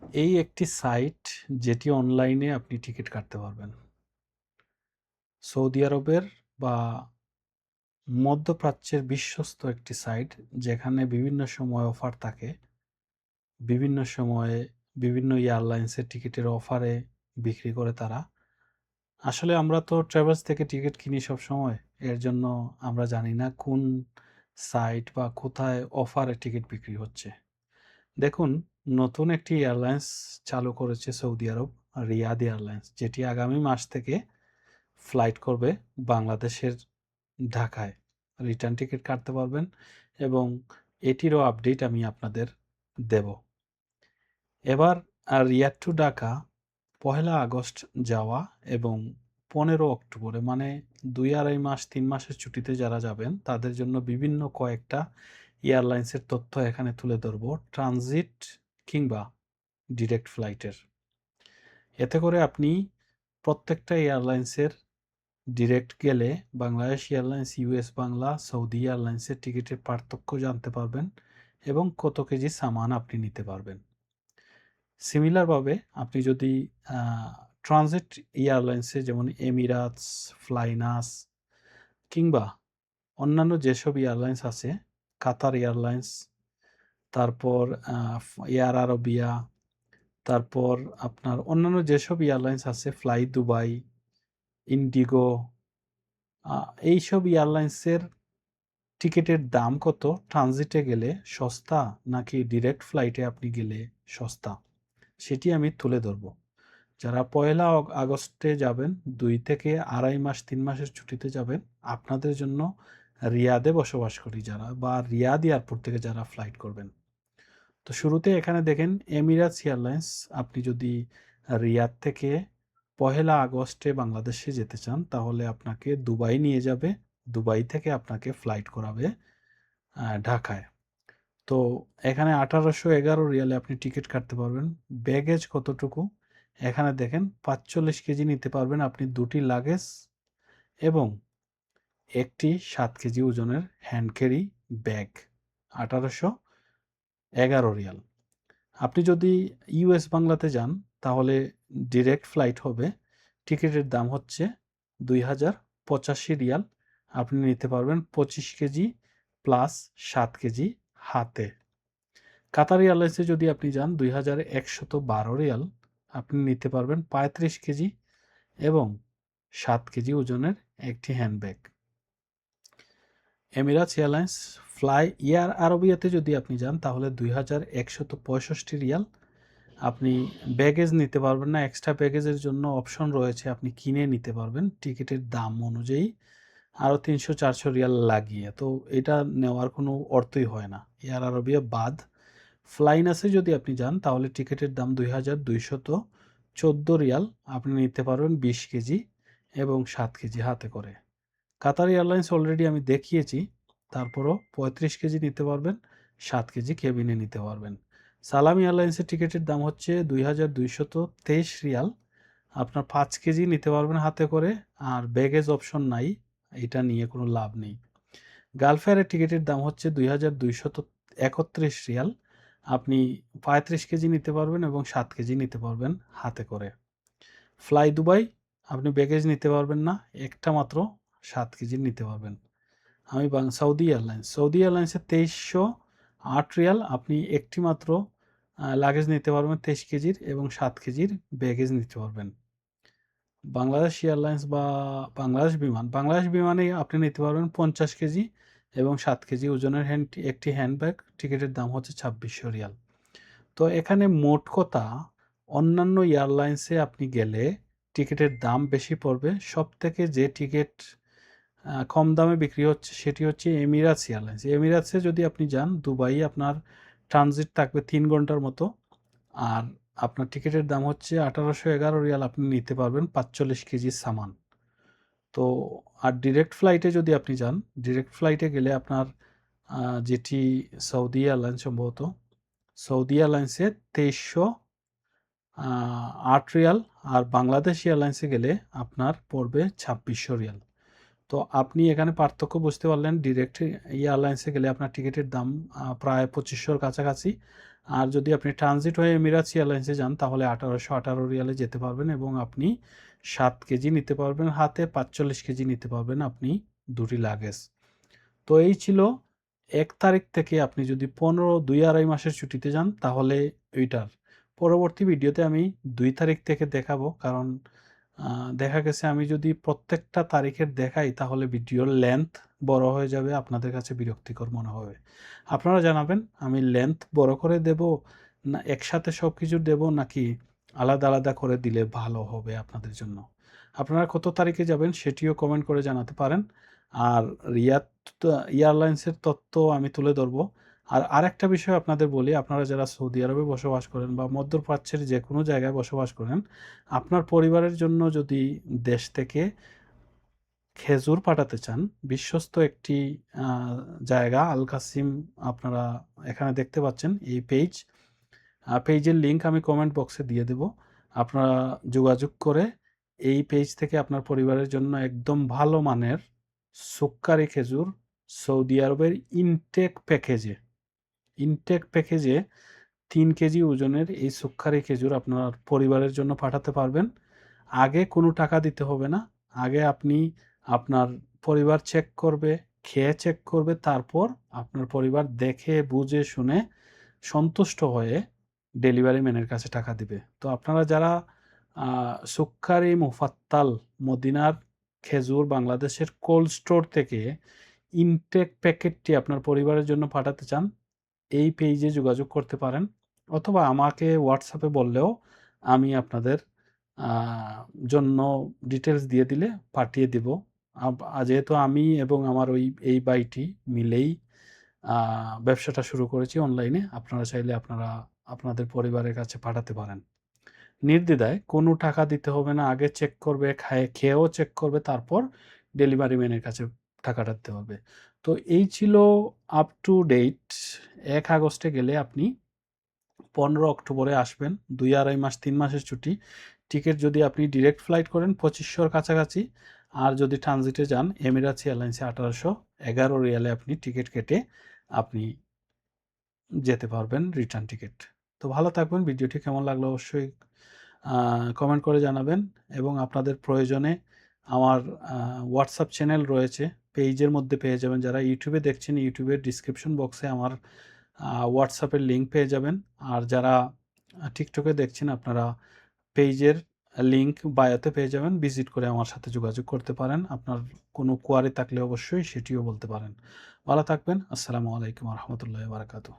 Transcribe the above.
এই একটি সাইট যেটি অনলাইনে আপনি টিকিট কাটতে পারবেন। সৌদি আরবের বা মধ্যপ্রাচ্যের বিশ্বস্ত একটি সাইট যেখানে বিভিন্ন সময় অফার থাকে। বিভিন্ন সময়ে বিভিন্ন এয়ারলাইন্সের টিকিটের অফারে বিক্রি করে তারা। আসলে আমরা তো ট্রাভেলস থেকে টিকিট কিনি সবসময়। এর জন্য আমরা জানি না কোন সাইট বা কোথায় অফারে টিকিট বিক্রি হচ্ছে। দেখুন, নতুন একটি এয়ারলাইন্স চালু করেছে সৌদি আরব, রিয়াদ এয়ারলাইন্স, যেটি আগামী মাস থেকে ফ্লাইট করবে বাংলাদেশের ঢাকায়। রিটার্ন টিকিট কাটতে পারবেন এবং এটিরও আপডেট আমি আপনাদের দেব। এবার রিয়াদ টু ঢাকা ১লা আগস্ট যাওয়া এবং ১৫ অক্টোবরে, মানে ২-২.৫ মাস ৩ মাসের ছুটিতে যারা যাবেন তাদের জন্য বিভিন্ন কয়েকটা এয়ারলাইন্সের তথ্য এখানে তুলে ধরব, ট্রানজিট কিংবা ডিরেক্ট ফ্লাইটের। এতে করে আপনি প্রত্যেকটা এয়ারলাইন্সের ডিরেক্ট গেলে Bangladesh airlines, US Bangla, Saudi এয়ারলাইন্সের টিকিটের পার্থক্য জানতে পারবেন এবং কত কেজি সামান আপনি নিতে পারবেন। সিমিলারভাবে আপনি যদি ট্রানজিট এয়ারলাইন্সে যেমন এমিরাটস, ফ্লাইনাস কিংবা অন্যান্য যেসব এয়ারলাইন্স আছে, কাতার এয়ারলাইন্স, তারপর এয়ার আরবিয়া, তারপর আপনার অন্যান্য যেসব এয়ারলাইন্স আছে, ফ্লাই দুবাই, ইন্ডিগো, এইসব এয়ারলাইন্সের টিকিটের দাম কত, ট্রানজিটে গেলে সস্তা নাকি ডিরেক্ট ফ্লাইটে আপনি গেলে সস্তা, সেটি আমি তুলে ধরব। যারা ১লা আগস্টে যাবেন, ২ থেকে ২.৫ মাস ৩ মাসের ছুটিতে যাবেন, আপনাদের জন্য রিয়াদে বসবাস করি যারা, বা রিয়াদ এয়ারপোর্ট থেকে যারা ফ্লাইট করবেন। তো শুরুতে এখানে দেখেন এমিরাটস এয়ারলাইন্স, আপনি যদি রিয়াদ থেকে ১লা আগস্টে বাংলাদেশে যেতে চান তাহলে আপনাকে দুবাই নিয়ে যাবে, দুবাই থেকে আপনাকে ফ্লাইট করাবে ঢাকায়। তো এখানে ১৮১১ রিয়ালে আপনি টিকিট কাটতে পারবেন। ব্যাগেজ কতটুকু, এখানে দেখেন ৪৫ কেজি নিতে পারবেন আপনি ২টি লাগেজ এবং একটি ৭ কেজি ওজনের হ্যান্ড ক্যারি ব্যাগ, ১৮১১ রিয়াল। আপনি যদি ইউএস বাংলাতে যান তাহলে ডিরেক্ট ফ্লাইট হবে, টিকিটের দাম হচ্ছে ২০৮৫ রিয়াল। আপনি নিতে পারবেন ২৫ কেজি প্লাস ৭ কেজি হাতে। কাতার এয়ারলাইন্সে যদি আপনি যান ২১১২ রিয়াল, আপনি নিতে পারবেন ৩৫ কেজি এবং ৭ কেজি ওজনের একটি handbag. Emirates Airlines fly air আরবিয়াতে যদি আপনি যান তাহলে ২১৬৫ রিয়াল, আপনি ব্যাগেজ নিতে পারবেন না, এক্সট্রা ব্যাগেজের জন্য অপশন রয়েছে, আপনি কিনে নিতে পারবেন টিকিটের দাম অনুযায়ী আরও ৩০০-৪০০ রিয়াল লাগিয়ে। তো এটা নেওয়ার কোনো অর্থই হয় না, এয়ার আরবিয়া বাদ। ফ্লাইনাসে যদি আপনি যান তাহলে টিকিটের দাম ২২১৪ রিয়াল, আপনি নিতে পারবেন ২০ কেজি এবং ৭ কেজি হাতে করে। কাতার এয়ারলাইন্স অলরেডি আমি দেখিয়েছি, তারপরও ৩৫ কেজি নিতে পারবেন, ৭ কেজি কেবিনে নিতে পারবেন। সালাম এয়ারলাইন্সের টিকিটের দাম হচ্ছে ২২২৩ রিয়াল, আপনার ৫ কেজি নিতে পারবেন হাতে করে, আর ব্যাগেজ অপশন নাই, এটা নিয়ে কোনো লাভ নেই। গালফ এয়ারের টিকিটের দাম হচ্ছে ২২৩১ রিয়াল, আপনি ৩৫ কেজি নিতে পারবেন এবং ৭ কেজি নিতে পারবেন হাতে করে। ফ্লাই দুবাই আপনি ব্যাগেজ নিতে পারবেন না, একটা মাত্র ৭ কেজি নিতে পারবেন। আমি সৌদি এয়ারলাইন্সে ২৩০৮ রিয়াল, আপনি একটি মাত্র লাগেজ নিতে পারবেন ২৩ কেজির এবং ৭ কেজির ব্যাগেজ নিতে পারবেন। বাংলাদেশ এয়ারলাইন্স বা বাংলাদেশ বিমানে আপনি নিতে পারবেন ৫০ কেজি এবং ৭ কেজি ওজনের একটি হ্যান্ডব্যাগ, টিকিটের দাম হচ্ছে ২৬০০ রিয়াল। তো এখানে মোট কথা, অন্যান্য এয়ারলাইন্সে আপনি গেলে টিকিটের দাম বেশি পড়বে। সবথেকে যে টিকিট কম দামে বিক্রি হচ্ছে সেটি হচ্ছে এমিরাটস এয়ারলাইন্স। এমিরাটসে যদি আপনি যান, দুবাই আপনার ট্রানজিট থাকবে ৩ ঘন্টার মতো, আর আপনার টিকিটের দাম হচ্ছে ১৮১১ রিয়াল, আপনি নিতে পারবেন ৪৫ কেজি সামান। তো আর ডিরেক্ট ফ্লাইটে যদি আপনি যান, ডিরেক্ট ফ্লাইটে গেলে আপনার যেটি সৌদি এয়ারলাইন্স, সম্ভবত সৌদি এয়ারলাইন্সে ২৩০৮ রিয়াল, আর বাংলাদেশ এয়ারলাইন্সে গেলে আপনার পড়বে ২৬০০ রিয়াল। তো আপনি এখানে পার্থক্য বুঝতে পারলেন, ডিরেক্ট এয়ারলাইন্সে গেলে আপনার টিকিটের দাম প্রায় 2500-র কাছাকাছি। আর যদি আপনি ট্রানজিট হয়ে এমিরাটস এয়ারলাইন্সে যান তাহলে 1818 রিয়ালে যেতে পারবেন এবং আপনি 7 কেজি নিতে পারবেন হাতে, 45 কেজি নিতে পারবেন আপনি দুটি লাগেজ। তো এই ছিল 1 তারিখ থেকে আপনি যদি 2.5 মাসের ছুটিতে যান তাহলে ওইটার পরবর্তী ভিডিওতে আমি 2 তারিখ থেকে দেখাবো, কারণ দেখা গেছে আমি যদি প্রত্যেকটা তারিখের দেখাই তাহলে ভিডিওর লেন্থ বড় হয়ে যাবে, আপনাদের কাছে বিরক্তিকর মনে হবে। আপনারা জানাবেন আমি লেন্থ বড় করে দেব না একসাথে সব কিছু দেব, নাকি আলাদা আলাদা করে দিলে ভালো হবে আপনাদের জন্য। আপনারা কত তারিখে যাবেন সেটিও কমেন্ট করে জানাতে পারেন। আর রিয়াদ এয়ারলাইন্সের তথ্য আমি তুলে ধরবো। আর আরেকটা বিষয় আপনাদের বলি, আপনারা যারা সৌদি আরবে বসবাস করেন বা মধ্যপ্রাচ্যের যে কোনো জায়গায় বসবাস করেন, আপনার পরিবারের জন্য যদি দেশ থেকে খেজুর পাঠাতে চান, বিশ্বস্ত একটি জায়গা আল কাসিম আপনারা এখানে দেখতে পাচ্ছেন এই পেজের লিঙ্ক আমি কমেন্ট বক্সে দিয়ে দেব। আপনারা যোগাযোগ করে এই পেজ থেকে আপনার পরিবারের জন্য একদম ভালো মানের সুক্কারি খেজুর সৌদি আরবের ইনটেক প্যাকেজে 3 কেজি ওজনের এই সুক্কারি খেজুর আপনার পরিবারের জন্য পাঠাতে পারবেন। আগে কোনো টাকা দিতে হবে না। আগে আপনি আপনার পরিবার চেক করবে, খেয়ে চেক করবে, তারপর আপনার পরিবার দেখে বুঝে শুনে সন্তুষ্ট হয়ে ডেলিভারি ম্যানের কাছে টাকা দিবে। তো আপনারা যারা সুক্কারি মুফাত্তাল মদিনার খেজুর বাংলাদেশের কোল্ড স্টোর থেকে ইনটেক প্যাকেটটি আপনার পরিবারের জন্য পাঠাতে চান, এই পেজে যোগাযোগ করতে পারেন, অথবা আমাকে হোয়াটসঅ্যাপে বললেও আমি আপনাদের জন্য ডিটেলস দিয়ে দিলে পাঠিয়ে দিব। যেহেতু আমি এবং আমার এই ভাইটি মিলেই ব্যবসাটা শুরু করেছি অনলাইনে, আপনারা চাইলে আপনারা আপনাদের পরিবারের কাছে পাঠাতে পারেন নির্দ্বিধায়। কোনো টাকা দিতে হবে না। আগে চেক করবে, খেয়েও চেক করবে, তারপর ডেলিভারি ম্যানের কাছে টাকাটা দিতে হবে। তো এই ছিল আপ টু ডেট। 1 আগস্টে গেলে আপনি 15 অক্টোবরে আসবেন। 2.5 মাস 3 মাসের ছুটি। টিকিট যদি আপনি ডিরেক্ট ফ্লাইট করেন 2500-র কাছাকাছি, আর যদি ট্রানজিটে যান এমিরাটস এয়ারলাইন্সে 1811 রিয়ালে আপনি টিকিট কেটে আপনি যেতে পারবেন রিটার্ন টিকিট। তো ভালো থাকবেন। ভিডিওটি কেমন লাগলো অবশ্যই কমেন্ট করে জানাবেন, এবং আপনাদের প্রয়োজনে আমার হোয়াটসঅ্যাপ চ্যানেল রয়েছে, পেজের মধ্যে পেয়ে যাবেন। যারা ইউটিউবে দেখছেন ইউটিউবের ডিসক্রিপশন বক্সে আমার হোয়াটসঅ্যাপের লিঙ্ক পেয়ে যাবেন। আর যারা টিকটকে দেখছেন আপনারা পেজের লিঙ্ক বায়োতে পেয়ে যাবেন। ভিজিট করে আমার সাথে যোগাযোগ করতে পারেন। আপনার কোনো কোয়ারি থাকলে অবশ্যই সেটিও বলতে পারেন। ভালো থাকবেন। আসসালামু আলাইকুম ওয়া রাহমাতুল্লাহি ওয়া বারাকাতুহু।